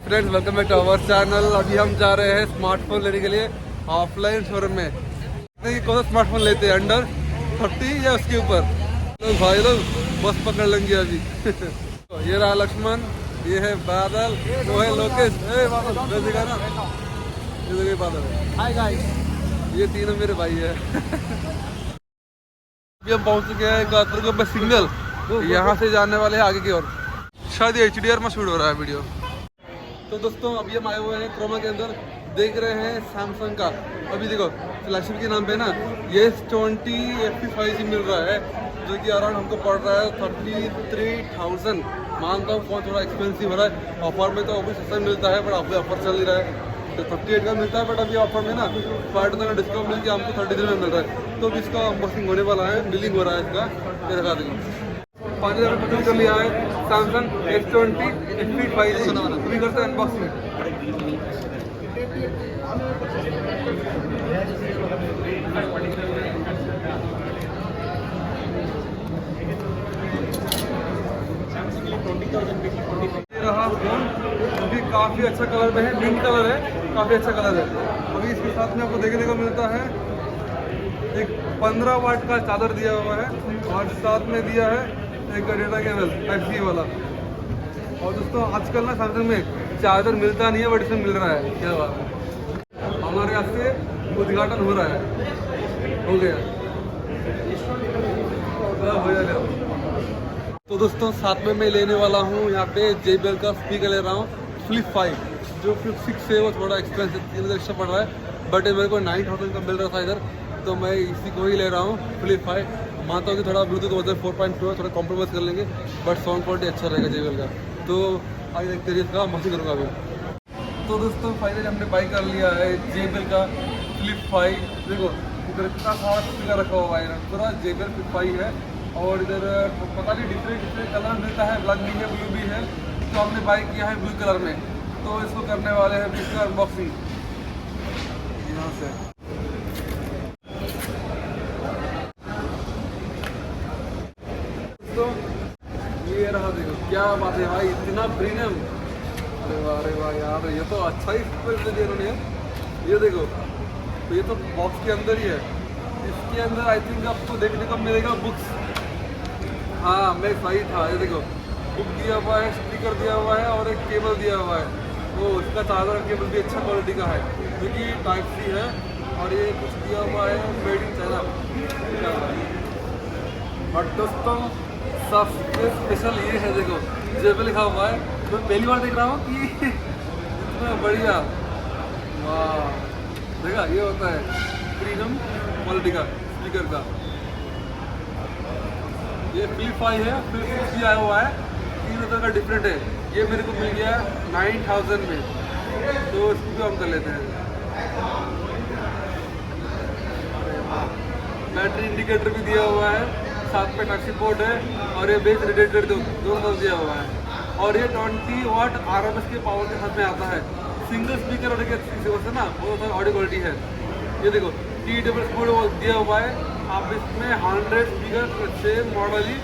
Friends welcome back to our channel. अभी हम जा रहे हैं स्मार्टफोन लेने के लिए ऑफलाइन शोरूम में। देखिए कौन सा स्मार्टफोन लेते हैं, अंडर 30 या उसके ऊपर। तो भाई लोग बस पकड़ लेंगे अभी। ये रहा लक्ष्मण, ये है बादल, वो है लोकेश। बादल देखा ना, ये देखिए बादल। हाय गाइस, ये तीनों मेरे भाई है। अभी हम पहुंच चुके हैं कातरगो में सिग्नल। यहाँ से जाने वाले हैं आगे की ओर। शायद HDR में शूट हो रहा है वीडियो। तो दोस्तों अभी हम आए हुए हैं क्रोमा के अंदर, देख रहे हैं सैमसंग का। अभी देखो फ्लैगशिप के नाम पे ना ये S20 FP5G मिल रहा है, जो कि अराउंड हमको पड़ रहा है 33,000। मानता हूँ फोन थोड़ा एक्सपेंसिव हो रहा है, ऑफर में तो अभी सस्ता मिलता है, बट अभी ऑफर चल नहीं रहा है। तो 38 का मिलता है, बट अभी ऑफर में ना 5% का डिस्काउंट मिल के हमको 33 में मिल रहा है। तो अभी इसका अनबॉक्सिंग होने वाला है, बिलिंग हो रहा है इसका, ये दिखा देंगे। 5,000 रुपये कर लिया है सैमसंग S20 FP5G। अभी करते हैं अनबॉक्सिंग। रहा फोन, अभी काफ़ी अच्छा कलर में है, मिंट कलर है, काफ़ी अच्छा कलर है। अभी इसके साथ में आपको देखने को मिलता है एक 15 वाट का चार्जर दिया हुआ है, और साथ में दिया है एक डेटा केबल Type-C वाला। और दोस्तों आजकल ना सैमसंग में चार्जर मिलता नहीं है, बट इसमें मिल रहा है। क्या बात है, हमारे यहाँ से उद्घाटन हो रहा है, हो गया हो जाएगा। तो दोस्तों साथ में मैं लेने वाला हूँ यहाँ पे JBL का स्पीकर ले रहा हूँ Flip 5, जो Flip 6 है वो थोड़ा एक्सपेंसिव, 3,000 एक्स्ट्रा पड़ रहा है, बट मेरे को 9,000 का मिल रहा था इधर, तो मैं इसी को ही ले रहा हूँ Flip 5। मानता हूँ कि थोड़ा ब्लूटूथ वर्जन 4.2 है, थोड़ा कॉम्प्रोमाइज़ कर लेंगे, बट साउंड क्वालिटी अच्छा रहेगा JBL का। तो आगे देखते रहिए, इसका मस्ती करूँगा अभी। तो दोस्तों फाइनली हमने बाई कर लिया है JBL का Flip 5। देखो इधर इतना सारा स्पीकर रखा हुआ है, पूरा JBL Flip 5 है। और इधर पता नहीं डिफरेंट कलर मिलता है, ब्लैक भी है, ब्लू भी है। तो हमने बाई किया है ब्लू कलर में, तो इसको करने वाले हैं इसका अनबॉक्सिंग यहाँ से। तो ये रहा, देखो क्या बात है भाई, इतना प्रीमियम। अरे वाह यार, ये तो अच्छा ही दे दिया उन्होंने। ये देखो, तो ये तो बॉक्स के अंदर ही है। इसके अंदर आई थिंक आपको देखने को मिलेगा बुक्स। हाँ मैं सही था, ये देखो बुक दिया हुआ है, स्पीकर दिया हुआ है, और एक केबल दिया हुआ है। वो इसका चार्जर केबल भी अच्छा क्वालिटी का है, क्योंकि Type-C है। और ये कुछ दिया हुआ है मेड इन चाइना। और दोस्तों सबसे स्पेशल ये है, देखो JBL लिखा हुआ है। तो पहली बार देख रहा हूँ कि इतना बढ़िया, वाह देखा, ये होता है प्रीमियम क्वालिटी का स्पीकर का। ये Flip 5 है, Flip 6 भी आया हुआ है, 3,000 का डिफरेंट है। ये मेरे को मिल गया 9,000 में, तो इसको भी हम कर लेते हैं। बैटरी इंडिकेटर भी दिया हुआ है, साथ में Type-C पोर्ट है, और ये बेस रेडिएटर दोनों दिया हुआ है। और ये 20 वाट RMS के पावर के साथ में आता है। सिंगल स्पीकर होने के से ना बहुत सारी ऑडियो क्वालिटी है। ये देखो TWS दिया हुआ है, आप इसमें 100 स्पीकर सेम मॉडल ही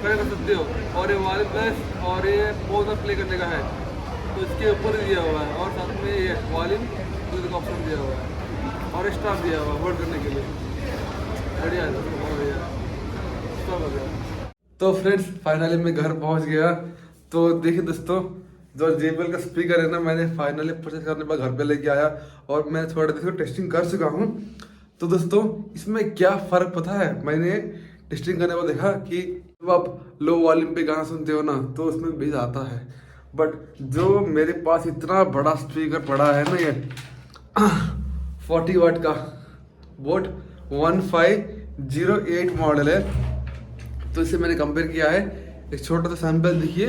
कनेक्ट कर सकते हो। और ये वाले प्लस और ये पोज प्ले करने का है, तो इसके ऊपर ही दिया हुआ है। और साथ में ये वॉल्यूम का ऑप्शन दिया हुआ है, और स्टाफ दिया हुआ है वर्ड करने के लिए। बढ़िया है, बहुत बढ़िया, सब हो गया। तो फ्रेंड्स फाइनली मैं घर पहुंच गया। तो देखिए दोस्तों, जो JBL का स्पीकर है ना, मैंने फाइनली परचेस करने के बाद घर पे लेके आया, और मैं थोड़ा देखो टेस्टिंग कर चुका हूँ। तो दोस्तों इसमें क्या फ़र्क पता है, मैंने टेस्टिंग करने को देखा कि जब आप लो वॉल्यूम पे गाना सुनते हो ना, तो उसमें बेस आता है। बट जो मेरे पास इतना बड़ा स्पीकर पड़ा है ना, ये 40 वाट का बोट 1508 मॉडल है, तो इससे मैंने कंपेयर किया है। एक छोटा सा सैंपल देखिए,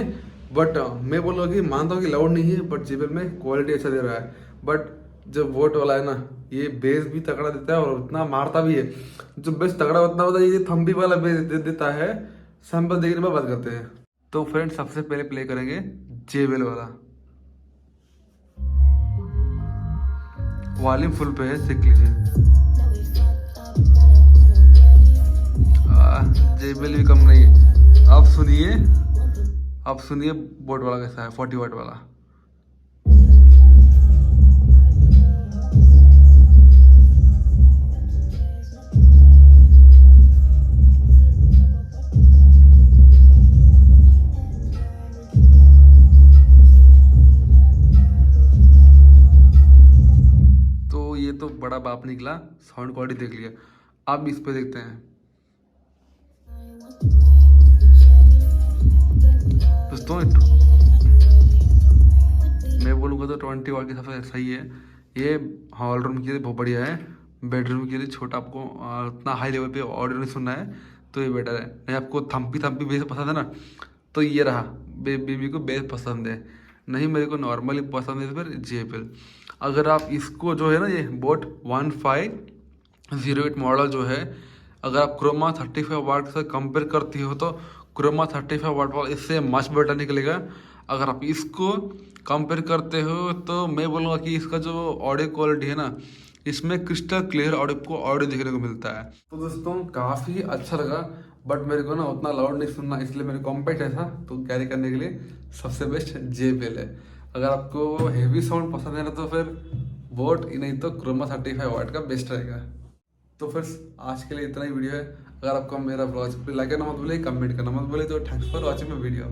बट मैं बोलूँगा कि मानता हूँ कि लाउड नहीं है, बट JBL में क्वालिटी अच्छा दे रहा है। बट जो वोट वाला है ना, ये बेस भी तगड़ा देता है, और उतना मारता भी है। जो बेस तगड़ा उतना होता है, ये थम्बी वाला बेस देता है। सैंपल देखने में बात करते हैं। तो फ्रेंड्स सबसे पहले प्ले करेंगे JBL वाला, वॉल्यूम फुल पे है, सीख लीजिए। JBL भी कम नहीं है। अब सुनिए बोट वाला कैसा है, 40 वाट वाला। तो बड़ा बाप निकला, साउंड क्वालिटी देख लिया। अब इस पे देखते हैं दोस्तों। मैं बोलूँगा तो 20 वाट के हिसाब से सही है ये। हॉल रूम के लिए बहुत बढ़िया है, बेडरूम के लिए छोटा, आपको उतना हाई लेवल पे ऑडियो नहीं सुनना है तो ये बेटर है। नहीं आपको थम्पी थम्पी बेस पसंद है ना, तो ये रहा, बेबी को बेस पसंद है। नहीं मेरे को नॉर्मली पसंद है तो फिर JBL। अगर आप इसको जो है ना, ये बोट 1508 मॉडल जो है, अगर आप क्रोमा 35 वाट से कंपेयर करती हो तो क्रोमा 35 वाट वाला इससे मच बेटर निकलेगा। अगर आप इसको कंपेयर करते हो तो मैं बोलूँगा कि इसका जो ऑडियो क्वालिटी है ना, इसमें क्रिस्टल क्लियर ऑडियो देखने को मिलता है। तो दोस्तों काफ़ी अच्छा लगा, बट मेरे को ना उतना लाउड नहीं सुनना, इसलिए मेरे कॉम्पैक्ट है था, तो कैरी करने के लिए सबसे बेस्ट JBL है। अगर आपको हेवी साउंड पसंद है ना तो फिर बोट, नहीं तो क्रोमा 35 वाट का बेस्ट रहेगा। तो फिर आज के लिए इतना ही वीडियो है। अगर आपको मेरा ब्लॉग लाइक करना मत भूलिए, कमेंट करना मत भूलिए। तो thanks for watching my video.